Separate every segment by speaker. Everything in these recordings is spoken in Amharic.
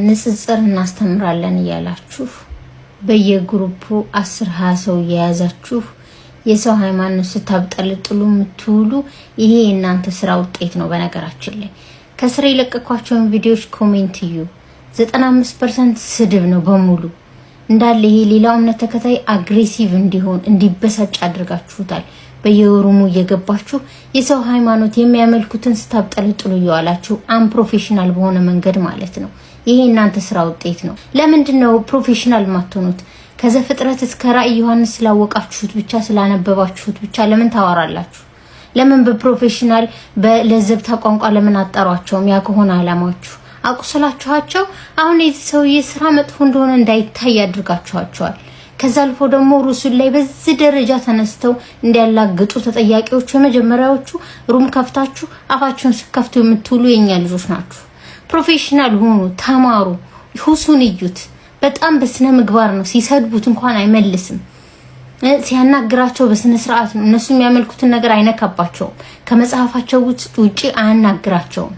Speaker 1: ንጽጽር እናስተምራለን እያላችሁ በየግሩፑ 10-20 ሰው እየያዛችሁ የሰው ሃይማኖት ስታብጠልጥሉ የምትውሉ ይሄ የእናንተ ስራ ውጤት ነው። በነገራችን ላይ ከስራ የለቀኳቸውን ቪዲዮዎች ኮሜንት እዩ። 95% ስድብ ነው በሙሉ እንዳለ። ይሄ ሌላው እምነት ተከታይ አግሬሲቭ እንዲሆን እንዲበሳጭ አድርጋችሁታል። በየሩሙ እየገባችሁ የሰው ሃይማኖት የሚያመልኩትን ስታብጠልጥሉ እየዋላችሁ አንፕሮፌሽናል በሆነ መንገድ ማለት ነው። ይሄ እናንተ ስራ ውጤት ነው። ለምንድነው ፕሮፌሽናል ማትሆኑት? ከዘፍጥረት እስከ ራዕይ ዮሐንስ ስላወቃችሁት ብቻ ስላነበባችሁት ብቻ ለምን ታወራላችሁ? ለምን በፕሮፌሽናል በለዘብታ ቋንቋ ለምን አጣሯቸውም? ያ ከሆነ አላማችሁ አቁስላችኋቸው አሁን የዚህ ሰውዬ ስራ መጥፎ እንደሆነ እንዳይታይ አድርጋችኋቸዋል። ከዛ አልፎ ደግሞ ሩሱል ላይ በዚህ ደረጃ ተነስተው እንዲያላግጡ ተጠያቂዎቹ የመጀመሪያዎቹ ሩም ከፍታችሁ አፋችሁን ስከፍቱ የምትውሉ የኛ ልጆች ናችሁ። ፕሮፌሽናል ሆኑ፣ ተማሩ፣ ሁሱን እዩት። በጣም በስነ ምግባር ነው። ሲሰድቡት እንኳን አይመልስም። ሲያናግራቸው በስነ ስርዓት ነው። እነሱ የሚያመልኩትን ነገር አይነካባቸውም። ከመጽሐፋቸው ውጪ አያናግራቸውም።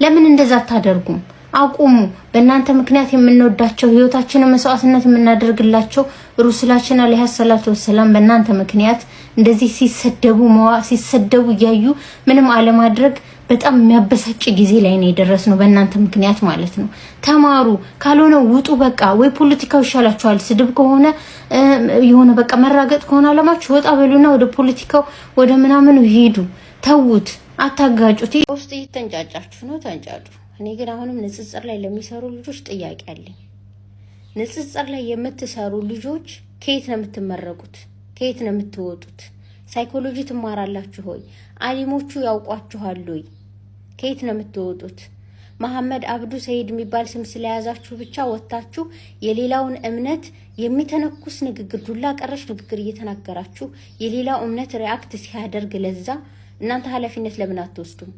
Speaker 1: ለምን እንደዛ አታደርጉም? አቁሙ። በእናንተ ምክንያት የምንወዳቸው ህይወታችንን መስዋዕትነት የምናደርግላቸው ሩሱላችን አለይሂ ሰላቱ ወሰለም በእናንተ ምክንያት እንደዚህ ሲሰደቡ እያዩ ምንም አለማድረግ በጣም የሚያበሳጭ ጊዜ ላይ ነው የደረስነው፣ በእናንተ ምክንያት ማለት ነው። ተማሩ፣ ካልሆነ ውጡ። በቃ ወይ ፖለቲካው ይሻላችኋል። ስድብ ከሆነ የሆነ በቃ መራገጥ ከሆነ አለማችሁ ወጣ በሉና ወደ ፖለቲካው ወደ ምናምኑ ይሄዱ። ተውት፣ አታጋጩት። ውስጥ እየተንጫጫችሁ ነው፣ ተንጫጩ። እኔ ግን አሁንም ንጽጽር ላይ ለሚሰሩ ልጆች ጥያቄ አለኝ። ንጽጽር ላይ የምትሰሩ ልጆች ከየት ነው የምትመረቁት? ከየት ነው የምትወጡት? ሳይኮሎጂ ትማራላችሁ ሆይ? አሊሞቹ ያውቋችኋል ሆይ? ከየት ነው የምትወጡት? መሐመድ አብዱ ሰይድ የሚባል ስም ስለያዛችሁ ብቻ ወጣችሁ የሌላውን እምነት የሚተነኩስ ንግግር፣ ዱላ ቀረሽ ንግግር እየተናገራችሁ የሌላው እምነት ሪአክት ሲያደርግ ለዛ እናንተ ኃላፊነት ለምን አትወስዱም?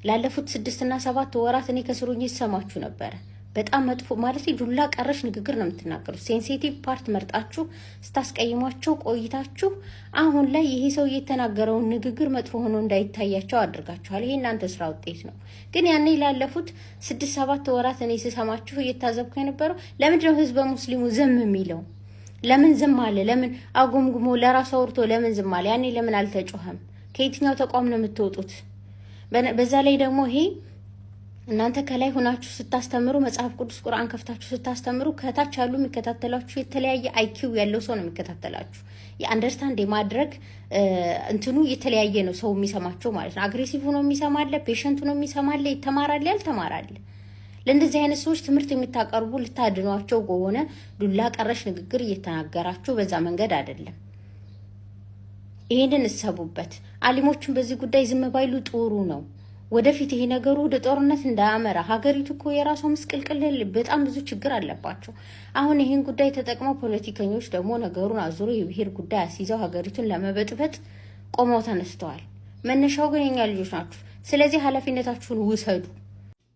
Speaker 1: ላለፉት 6 እና 7 ወራት እኔ ከስሩኝ ይሰማችሁ ነበር። በጣም መጥፎ ማለት ዱላ ቀረሽ ንግግር ነው የምትናገሩት። ሴንሲቲቭ ፓርት መርጣችሁ ስታስቀይሟቸው ቆይታችሁ አሁን ላይ ይሄ ሰው የተናገረውን ንግግር መጥፎ ሆኖ እንዳይታያቸው አድርጋችኋል። ይሄ እናንተ ስራ ውጤት ነው። ግን ያኔ ላለፉት 6-7 ወራት እኔ ስሰማችሁ እየታዘብኩ የነበረው ለምንድን ነው ህዝበ ሙስሊሙ ዝም የሚለው? ለምን ዝም አለ? ለምን አጉምጉሞ ለራሱ አውርቶ ለምን ዝም አለ? ያኔ ለምን አልተጮኸም? ከየትኛው ተቋም ነው የምትወጡት? በዛ ላይ ደግሞ ይሄ እናንተ ከላይ ሆናችሁ ስታስተምሩ መጽሐፍ ቅዱስ ቁርአን ከፍታችሁ ስታስተምሩ ከታች ያሉ የሚከታተላችሁ የተለያየ አይኪው ያለው ሰው ነው የሚከታተላችሁ። የአንደርስታንድ የማድረግ እንትኑ የተለያየ ነው ሰው የሚሰማቸው ማለት ነው። አግሬሲቭ ሆኖ የሚሰማለ፣ ፔሸንት ሆኖ የሚሰማለ፣ ይተማራል፣ ያልተማራል። ለእንደዚህ አይነት ሰዎች ትምህርት የምታቀርቡ ልታድኗቸው ከሆነ ዱላ ቀረሽ ንግግር እየተናገራችሁ በዛ መንገድ አይደለም። ይሄንን እሰቡበት። አሊሞችን በዚህ ጉዳይ ዝም ባይሉ ጥሩ ነው። ወደፊት ይሄ ነገሩ ወደ ጦርነት እንዳያመራ። ሀገሪቱ እኮ የራሷ ምስቅልቅል በጣም ብዙ ችግር አለባቸው። አሁን ይሄን ጉዳይ ተጠቅመው ፖለቲከኞች ደግሞ ነገሩን አዙሮ የብሔር ጉዳይ አስይዘው ሀገሪቱን ለመበጥበጥ ቆመው ተነስተዋል። መነሻው ግን የኛ ልጆች ናችሁ። ስለዚህ ኃላፊነታችሁን ውሰዱ።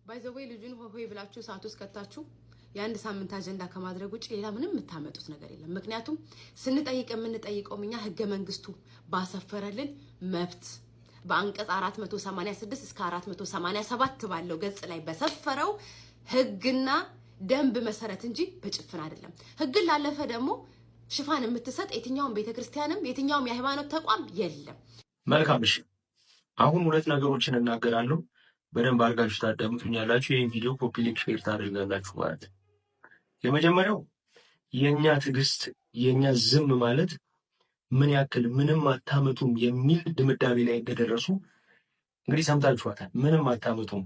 Speaker 2: ባይዘዌ ልጁን ሆይ ብላችሁ ሰዓት ውስጥ ከታችሁ የአንድ ሳምንት አጀንዳ ከማድረግ ውጭ ሌላ ምንም የምታመጡት ነገር የለም። ምክንያቱም ስንጠይቅ የምንጠይቀው እኛ ህገ መንግስቱ ባሰፈረልን መብት በአንቀጽ 486 እስከ 487 ባለው ገጽ ላይ በሰፈረው ህግና ደንብ መሰረት እንጂ በጭፍን አይደለም። ህግን ላለፈ ደግሞ ሽፋን የምትሰጥ የትኛውም ቤተክርስቲያንም የትኛውም የሃይማኖት ተቋም የለም።
Speaker 3: መልካም። እሺ፣ አሁን ሁለት ነገሮችን እናገራለሁ። በደንብ አድርጋችሁ ታዳምጡኛላችሁ። ይህን ቪዲዮ ኮፒ ሊንክ ሼር ታደርጋላችሁ ማለት ነው። የመጀመሪያው የኛ ትዕግስት የኛ ዝም ማለት ምን ያክል ምንም አታመጡም የሚል ድምዳሜ ላይ እንደደረሱ እንግዲህ ሰምታችኋታል። ምንም አታመጡም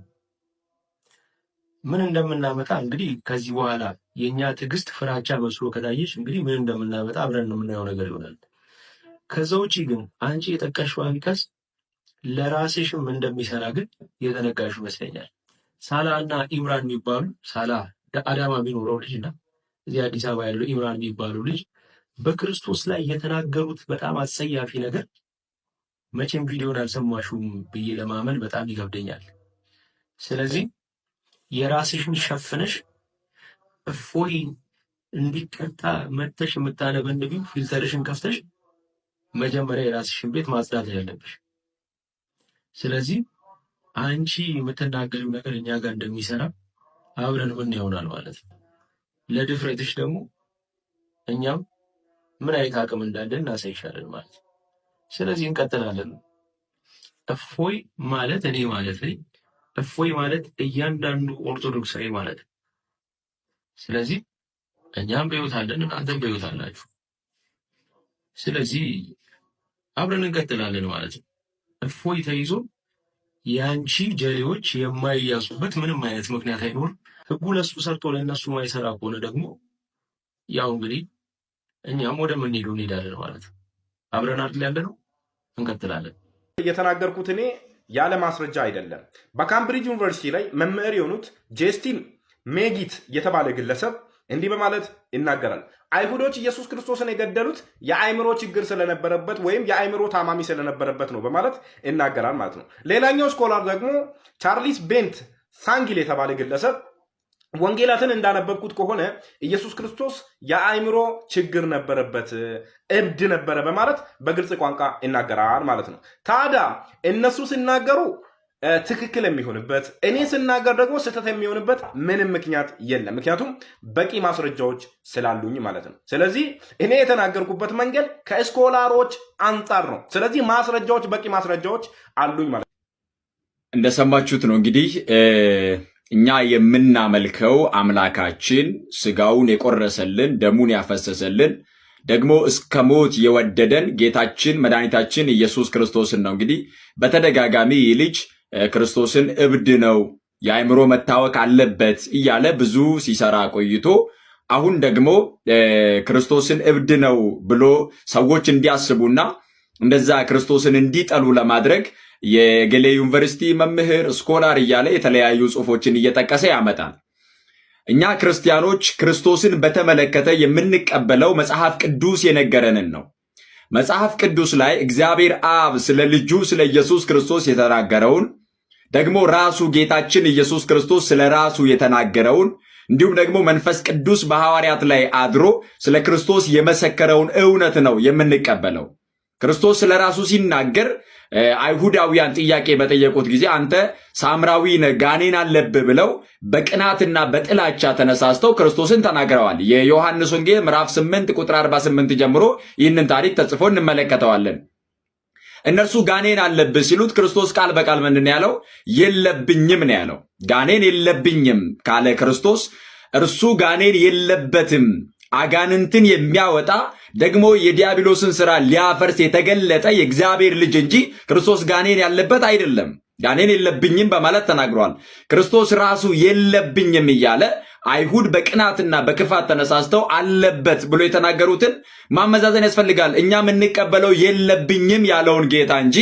Speaker 3: ምን እንደምናመጣ እንግዲህ ከዚህ በኋላ የኛ ትዕግስት ፍራቻ መስሎ ከታየሽ እንግዲህ ምን እንደምናመጣ አብረን የምናየው ነገር ይሆናል። ከዛ ውጪ ግን አንቺ የጠቀሽው አንቀጽ ለራስሽም እንደሚሰራ ግን የተነጋሽ ይመስለኛል። ሳላ እና ኢምራን የሚባሉ ሳላ አዳማ የሚኖረው ልጅ እና እዚህ አዲስ አበባ ያለው ኢምራን የሚባሉ ልጅ በክርስቶስ ላይ የተናገሩት በጣም አጸያፊ ነገር መቼም ቪዲዮን አልሰማሽውም ብዬ ለማመን በጣም ይከብደኛል። ስለዚህ የራስሽን ሸፍነሽ እፎይ እንዲቀጣ መተሽ የምታነበንቢው ፊልተርሽን ከፍተሽ መጀመሪያ የራስሽን ቤት ማጽዳት ያለብሽ። ስለዚህ አንቺ የምትናገሪው ነገር እኛ ጋር እንደሚሰራ አብረን ምን ይሆናል ማለት ነው። ለድፍረትሽ ደግሞ እኛም ምን አይነት አቅም እንዳለን እናሳይሻለን ማለት ነው። ስለዚህ እንቀጥላለን። እፎይ ማለት እኔ ማለት ነኝ። እፎይ ማለት እያንዳንዱ ኦርቶዶክሳዊ ማለት ነው። ስለዚህ እኛም በሕይወት አለን፣ እናንተም በሕይወት አላችሁ። ስለዚህ አብረን እንቀጥላለን ማለት ነው። እፎይ ተይዞ የአንቺ ጀሌዎች የማይያዙበት ምንም አይነት ምክንያት አይኖርም። ህጉ ለሱ ሰርቶ ለእነሱ ማይሰራ ከሆነ ደግሞ ያው እንግዲህ እኛም ወደምንሄደው እንሄዳለን ማለት ነው። አብረን አይደል ያለ ነው። እንቀጥላለን።
Speaker 4: እየተናገርኩት እኔ ያለ ማስረጃ አይደለም። በካምብሪጅ ዩኒቨርሲቲ ላይ መምህር የሆኑት ጄስቲን ሜጊት የተባለ ግለሰብ እንዲህ በማለት ይናገራል። አይሁዶች ኢየሱስ ክርስቶስን የገደሉት የአእምሮ ችግር ስለነበረበት ወይም የአእምሮ ታማሚ ስለነበረበት ነው በማለት ይናገራል ማለት ነው። ሌላኛው ስኮላር ደግሞ ቻርሊስ ቤንት ሳንጊል የተባለ ግለሰብ ወንጌላትን እንዳነበብኩት ከሆነ ኢየሱስ ክርስቶስ የአእምሮ ችግር ነበረበት፣ እብድ ነበረ በማለት በግልጽ ቋንቋ ይናገራል ማለት ነው። ታዲያ እነሱ ሲናገሩ ትክክል የሚሆንበት እኔ ስናገር ደግሞ ስህተት የሚሆንበት ምንም ምክንያት የለም። ምክንያቱም በቂ ማስረጃዎች ስላሉኝ ማለት ነው። ስለዚህ እኔ የተናገርኩበት መንገድ ከስኮላሮች አንጻር ነው። ስለዚህ ማስረጃዎች፣ በቂ ማስረጃዎች አሉኝ ማለት ነው።
Speaker 5: እንደሰማችሁት ነው እንግዲህ እኛ የምናመልከው አምላካችን ስጋውን የቆረሰልን ደሙን ያፈሰሰልን ደግሞ እስከ ሞት የወደደን ጌታችን መድኃኒታችን ኢየሱስ ክርስቶስን ነው። እንግዲህ በተደጋጋሚ ይህ ልጅ ክርስቶስን እብድ ነው፣ የአእምሮ መታወክ አለበት እያለ ብዙ ሲሰራ ቆይቶ አሁን ደግሞ ክርስቶስን እብድ ነው ብሎ ሰዎች እንዲያስቡና እንደዛ ክርስቶስን እንዲጠሉ ለማድረግ የገሌ ዩኒቨርሲቲ መምህር ስኮላር እያለ የተለያዩ ጽሑፎችን እየጠቀሰ ያመጣል። እኛ ክርስቲያኖች ክርስቶስን በተመለከተ የምንቀበለው መጽሐፍ ቅዱስ የነገረንን ነው። መጽሐፍ ቅዱስ ላይ እግዚአብሔር አብ ስለ ልጁ ስለ ኢየሱስ ክርስቶስ የተናገረውን ደግሞ ራሱ ጌታችን ኢየሱስ ክርስቶስ ስለ ራሱ የተናገረውን እንዲሁም ደግሞ መንፈስ ቅዱስ በሐዋርያት ላይ አድሮ ስለ ክርስቶስ የመሰከረውን እውነት ነው የምንቀበለው። ክርስቶስ ስለ ራሱ ሲናገር አይሁዳውያን ጥያቄ በጠየቁት ጊዜ አንተ ሳምራዊ ነህ፣ ጋኔን አለብህ ብለው በቅናትና በጥላቻ ተነሳስተው ክርስቶስን ተናግረዋል። የዮሐንስ ወንጌል ምዕራፍ 8 ቁጥር 48 ጀምሮ ይህንን ታሪክ ተጽፎ እንመለከተዋለን። እነርሱ ጋኔን አለብህ ሲሉት ክርስቶስ ቃል በቃል ምንድን ያለው? የለብኝም ነው ያለው። ጋኔን የለብኝም ካለ ክርስቶስ እርሱ ጋኔን የለበትም፣ አጋንንትን የሚያወጣ ደግሞ የዲያብሎስን ሥራ ሊያፈርስ የተገለጠ የእግዚአብሔር ልጅ እንጂ ክርስቶስ ጋኔን ያለበት አይደለም። ጋኔን የለብኝም በማለት ተናግሯል። ክርስቶስ ራሱ የለብኝም እያለ አይሁድ በቅናትና በክፋት ተነሳስተው አለበት ብሎ የተናገሩትን ማመዛዘን ያስፈልጋል። እኛ የምንቀበለው የለብኝም ያለውን ጌታ እንጂ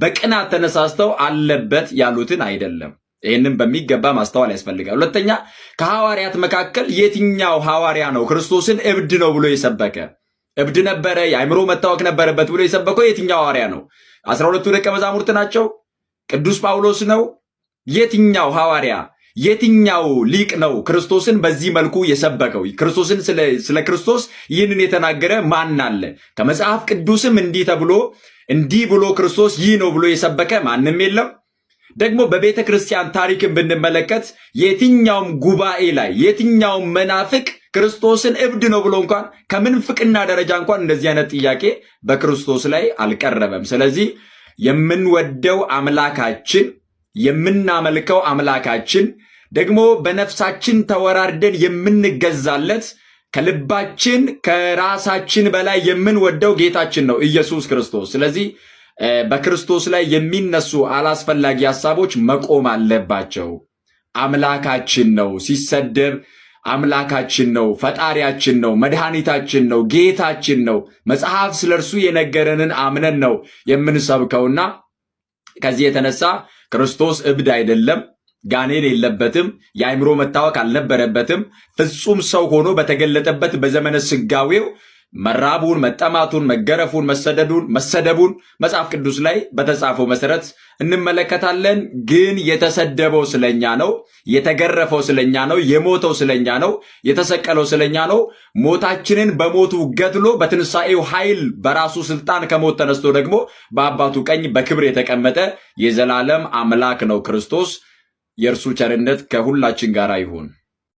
Speaker 5: በቅናት ተነሳስተው አለበት ያሉትን አይደለም። ይህንም በሚገባ ማስተዋል ያስፈልጋል። ሁለተኛ ከሐዋርያት መካከል የትኛው ሐዋርያ ነው ክርስቶስን እብድ ነው ብሎ የሰበከ? እብድ ነበረ፣ የአእምሮ መታወክ ነበረበት ብሎ የሰበከው የትኛው ሐዋርያ ነው? 12ቱ ደቀ መዛሙርት ናቸው? ቅዱስ ጳውሎስ ነው? የትኛው ሐዋርያ የትኛው ሊቅ ነው ክርስቶስን በዚህ መልኩ የሰበከው? ክርስቶስን ስለ ክርስቶስ ይህንን የተናገረ ማን አለ? ከመጽሐፍ ቅዱስም እንዲህ ብሎ ክርስቶስ ይህ ነው ብሎ የሰበከ ማንም የለም። ደግሞ በቤተ ክርስቲያን ታሪክን ብንመለከት የትኛውም ጉባኤ ላይ የትኛውም መናፍቅ ክርስቶስን እብድ ነው ብሎ እንኳን ከምንፍቅና ደረጃ እንኳን እንደዚህ አይነት ጥያቄ በክርስቶስ ላይ አልቀረበም። ስለዚህ የምንወደው አምላካችን የምናመልከው አምላካችን ደግሞ በነፍሳችን ተወራርደን የምንገዛለት ከልባችን ከራሳችን በላይ የምንወደው ጌታችን ነው ኢየሱስ ክርስቶስ። ስለዚህ በክርስቶስ ላይ የሚነሱ አላስፈላጊ ሐሳቦች መቆም አለባቸው። አምላካችን ነው ሲሰደብ፣ አምላካችን ነው፣ ፈጣሪያችን ነው፣ መድኃኒታችን ነው፣ ጌታችን ነው። መጽሐፍ ስለ እርሱ የነገረንን አምነን ነው የምንሰብከውና ከዚህ የተነሳ ክርስቶስ እብድ አይደለም፣ ጋኔን የለበትም፣ የአእምሮ መታወክ አልነበረበትም። ፍጹም ሰው ሆኖ በተገለጠበት በዘመነ ስጋዌው መራቡን፣ መጠማቱን፣ መገረፉን፣ መሰደቡን መጽሐፍ ቅዱስ ላይ በተጻፈው መሰረት እንመለከታለን። ግን የተሰደበው ስለኛ ነው፣ የተገረፈው ስለኛ ነው፣ የሞተው ስለኛ ነው፣ የተሰቀለው ስለኛ ነው። ሞታችንን በሞቱ ገድሎ በትንሣኤው ኃይል በራሱ ስልጣን ከሞት ተነስቶ ደግሞ በአባቱ ቀኝ በክብር የተቀመጠ የዘላለም አምላክ ነው ክርስቶስ። የእርሱ ቸርነት ከሁላችን ጋር ይሁን።